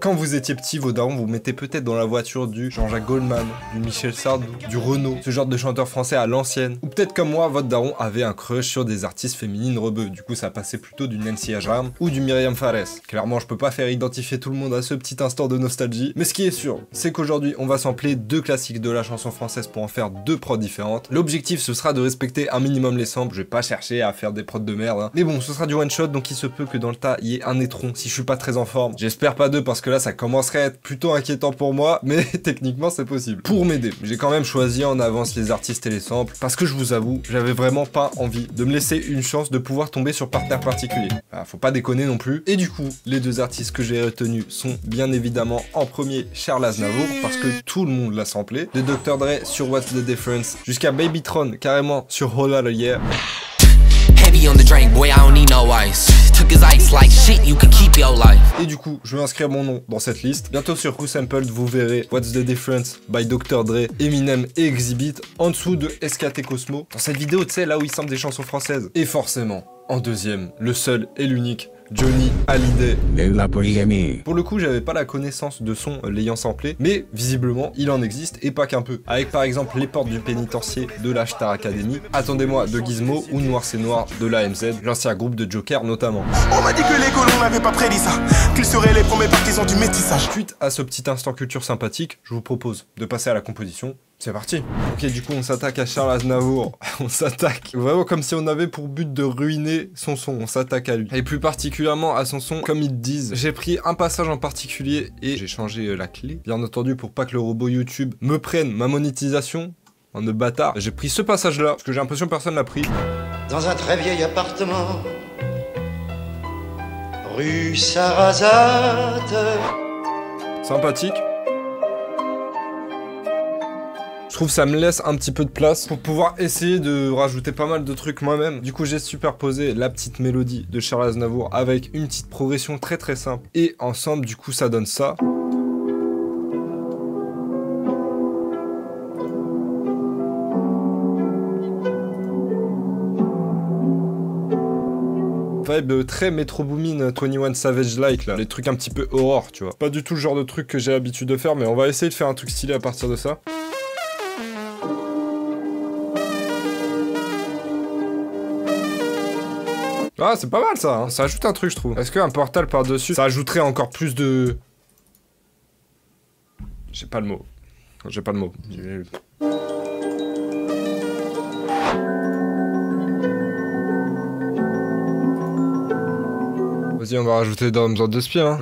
Quand vous étiez petit, vos darons vous mettaient peut-être dans la voiture du Jean-Jacques Goldman, du Michel Sardou, du Renaud, ce genre de chanteur français à l'ancienne. Ou peut-être comme moi, votre daron avait un crush sur des artistes féminines rebeux. Du coup, ça passait plutôt du Nancy Ajram ou du Myriam Fares. Clairement, je peux pas faire identifier tout le monde à ce petit instant de nostalgie. Mais ce qui est sûr, c'est qu'aujourd'hui, on va sampler deux classiques de la chanson française pour en faire deux prods différentes. L'objectif, ce sera de respecter un minimum les samples. Je vais pas chercher à faire des prods de merde, hein. Mais bon, ce sera du one shot, donc il se peut que dans le tas, il y ait un étron si je suis pas très en forme. J'espère pas deux parce que là, ça commencerait à être plutôt inquiétant pour moi, mais techniquement, c'est possible. Pour m'aider, j'ai quand même choisi en avance les artistes et les samples parce que je vous avoue, j'avais vraiment pas envie de me laisser une chance de pouvoir tomber sur partenaire particulier. Ah, faut pas déconner non plus. Et du coup, les deux artistes que j'ai retenus sont bien évidemment en premier Charles Aznavour parce que tout le monde l'a samplé, de Dr. Dre sur What's the Difference jusqu'à Babytron carrément sur Whole Lotta Yeah. On the drink, boy, I don't need no ice. Took his ice like shit, you can keep your life. Et du coup, je vais inscrire mon nom dans cette liste. Bientôt sur Who Sampled, vous verrez What's the Difference by Dr. Dre, Eminem et Exhibit en dessous de SKT Cosmo. Dans cette vidéo, tu sais, là où il sample des chansons françaises. Et forcément, en deuxième, le seul et l'unique Johnny Hallyday. La polygamie. Pour le coup, j'avais pas la connaissance de son l'ayant samplé, mais visiblement, il en existe et pas qu'un peu. Avec par exemple Les Portes du Pénitencier de la Star Academy, Attendez-moi de Gizmo ou Noir c'est Noir de l'AMZ, l'ancien groupe de Joker notamment. On m'a dit que les colons n'avaient pas prédit ça, qu'ils seraient les premiers partisans du métissage. Suite à ce petit instant culture sympathique, je vous propose de passer à la composition. C'est parti. Ok, du coup, on s'attaque à Charles Aznavour. On s'attaque vraiment comme si on avait pour but de ruiner son son. On s'attaque à lui. Et plus particulièrement à son son, comme ils disent. J'ai pris un passage en particulier et j'ai changé la clé. Bien entendu, pour pas que le robot YouTube me prenne ma monétisation. En de bâtard. J'ai pris ce passage-là, parce que j'ai l'impression que personne l'a pris. Dans un très vieil appartement, rue Sarrazate. Sympathique. Je trouve que ça me laisse un petit peu de place pour pouvoir essayer de rajouter pas mal de trucs moi-même. Du coup, j'ai superposé la petite mélodie de Charles Aznavour avec une petite progression très très simple. Et ensemble, du coup, ça donne ça. Vibe très Metro Boomin 21 Savage like là, les trucs un petit peu horror, tu vois. Pas du tout le genre de truc que j'ai l'habitude de faire, mais on va essayer de faire un truc stylé à partir de ça. Ah, c'est pas mal ça, hein. Ça ajoute un truc, je trouve. Est-ce qu'un portal par-dessus, ça ajouterait encore plus de... J'ai pas le mot. J'ai pas le mot. Vas-y, on va rajouter dans de spire, hein.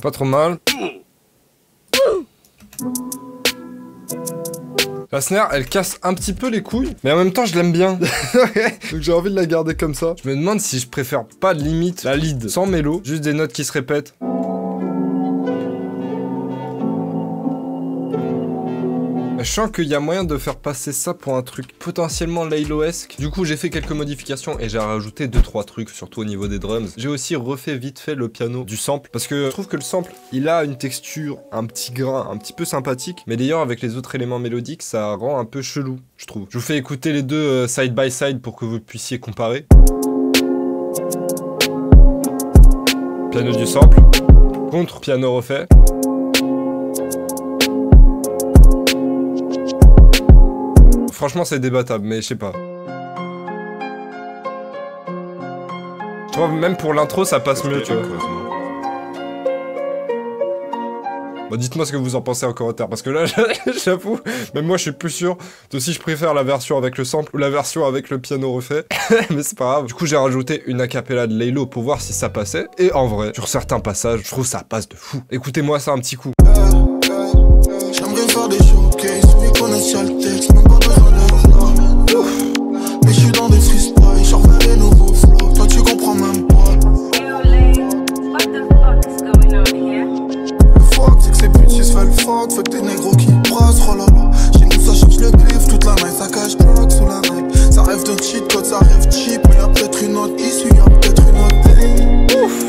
Pas trop mal. La snare, elle casse un petit peu les couilles, mais en même temps, je l'aime bien. Donc j'ai envie de la garder comme ça. Je me demande si je préfère pas limite la lead sans mélo, juste des notes qui se répètent. Je sens qu'il y a moyen de faire passer ça pour un truc potentiellement Laylo-esque. Du coup, j'ai fait quelques modifications et j'ai rajouté 2-3 trucs, surtout au niveau des drums. J'ai aussi refait vite fait le piano du sample, parce que je trouve que le sample, il a une texture, un petit grain, un petit peu sympathique. Mais d'ailleurs, avec les autres éléments mélodiques, ça rend un peu chelou, je trouve. Je vous fais écouter les deux side by side pour que vous puissiez comparer. Piano du sample, contre piano refait. Franchement, c'est débattable, mais je sais pas. Je trouve même pour l'intro, ça passe mieux, tu vois. Bon, dites-moi ce que vous en pensez en commentaire, parce que là, j'avoue, même moi, je suis plus sûr de si je préfère la version avec le sample ou la version avec le piano refait. Mais c'est pas grave. Du coup, j'ai rajouté une acapella de Laylo pour voir si ça passait. Et en vrai, sur certains passages, je trouve ça passe de fou. Écoutez-moi ça un petit coup. J'aimerais faire des showcases, mais connaissent le texte, même pas besoin de mais je suis dans des freestyles, j'en fais des nouveaux flows, toi tu comprends même pas. Le fuck, c'est que ces putes se fait le fuck, fait que des négros qui brassent, oh là là. Chez nous ça cherche le cliff, toute la night, ça cache drogue sous la night. Ça rêve de cheat code, ça rêve cheap, mais y'a peut-être une autre issue, y'a peut-être une autre. Ouf.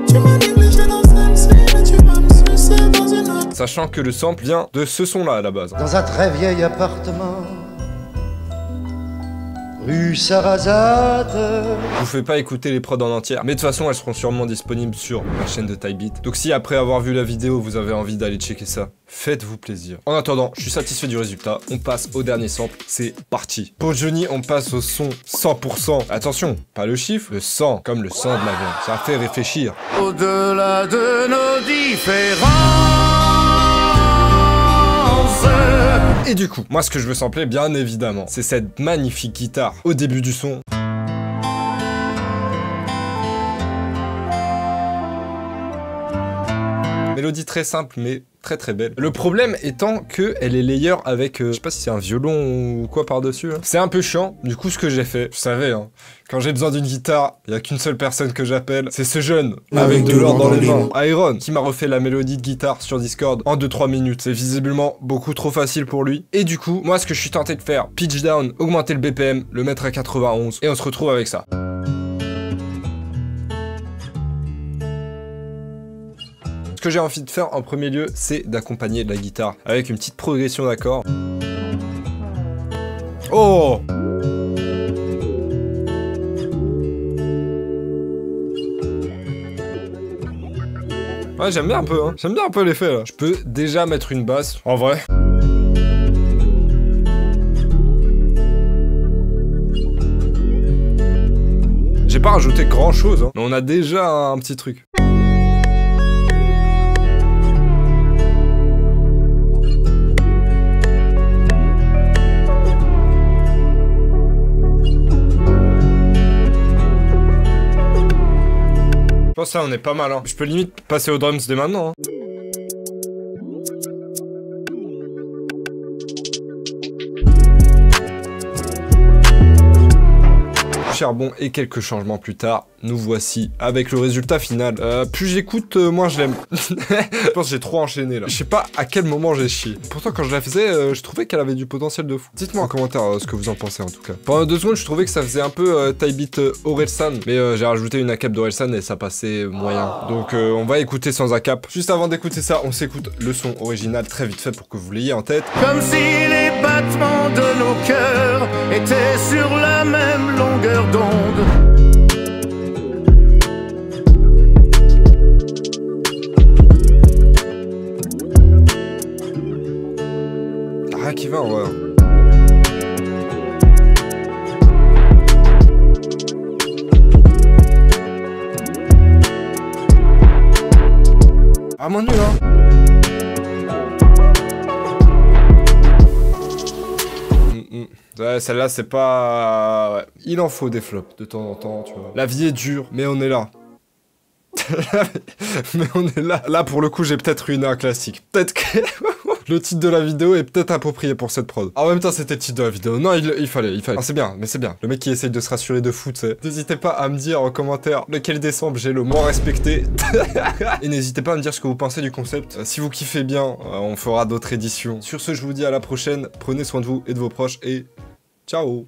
Tu m'as négligé dans celle-ci, mais tu vas me sucer dans une autre. Sachant que le sample vient de ce son-là à la base. Dans un très vieil appartement, rue Sarrazate. Je vous fais pas écouter les prods en entière, mais de toute façon elles seront sûrement disponibles sur la chaîne de Tybeat. Donc si après avoir vu la vidéo vous avez envie d'aller checker ça, faites-vous plaisir. En attendant, je suis satisfait du résultat, on passe au dernier sample, c'est parti. Pour Johnny, on passe au son 100%. Attention, pas le chiffre, le 100, comme le sang de la viande. Ça fait réfléchir. Au-delà de nos différences. Et du coup, moi ce que je veux sampler, bien évidemment, c'est cette magnifique guitare au début du son. Mélodie très simple mais très belle. Le problème étant que elle est layer avec, je sais pas si c'est un violon ou quoi par-dessus. Hein. C'est un peu chiant. Du coup, ce que j'ai fait, vous savez, hein, quand j'ai besoin d'une guitare, il y a qu'une seule personne que j'appelle. C'est ce jeune avec de l'or dans les mains, Iron, qui m'a refait la mélodie de guitare sur Discord en 2-3 minutes. C'est visiblement beaucoup trop facile pour lui. Et du coup, moi, ce que je suis tenté de faire, pitch down, augmenter le BPM, le mettre à 91, et on se retrouve avec ça. Ce que j'ai envie de faire en premier lieu, c'est d'accompagner la guitare avec une petite progression d'accords. Oh! Ouais, j'aime bien un peu, hein. J'aime bien un peu l'effet, là. Je peux déjà mettre une basse, en vrai. J'ai pas rajouté grand chose, hein, mais on a déjà un petit truc. Je pense que ça on est pas mal, hein. Je peux limite passer aux drums dès maintenant, hein. Charbon et quelques changements plus tard, nous voici avec le résultat final. Plus j'écoute, moins je l'aime. Je pense que j'ai trop enchaîné là. Je sais pas à quel moment j'ai chié. Pourtant quand je la faisais, je trouvais qu'elle avait du potentiel de fou. Dites-moi en commentaire ce que vous en pensez en tout cas. Pendant 2 secondes, je trouvais que ça faisait un peu Tybeat Orelsan, mais j'ai rajouté une ACAP d'Orelsan et ça passait moyen. Donc on va écouter sans ACAP. Juste avant d'écouter ça, on s'écoute le son original très vite fait pour que vous l'ayez en tête. Comme si les battements de nos cœurs étaient sur la même longueur d'onde. Rien qui va, ouais. Ah, mon nul, hein. Ouais, celle-là, c'est pas... Ouais. Il en faut des flops de temps en temps, tu vois. La vie est dure, mais on est là. Mais on est là. Là, pour le coup, j'ai peut-être ruiné un classique. Peut-être que... Le titre de la vidéo est peut-être approprié pour cette prod. En même temps, c'était le titre de la vidéo. Non, il fallait. Ah, c'est bien, mais c'est bien. Le mec qui essaye de se rassurer de fou, tu sais. N'hésitez pas à me dire en commentaire lequel décembre j'ai le moins respecté. Et n'hésitez pas à me dire ce que vous pensez du concept. Si vous kiffez bien, on fera d'autres éditions. Sur ce, je vous dis à la prochaine. Prenez soin de vous et de vos proches et ciao.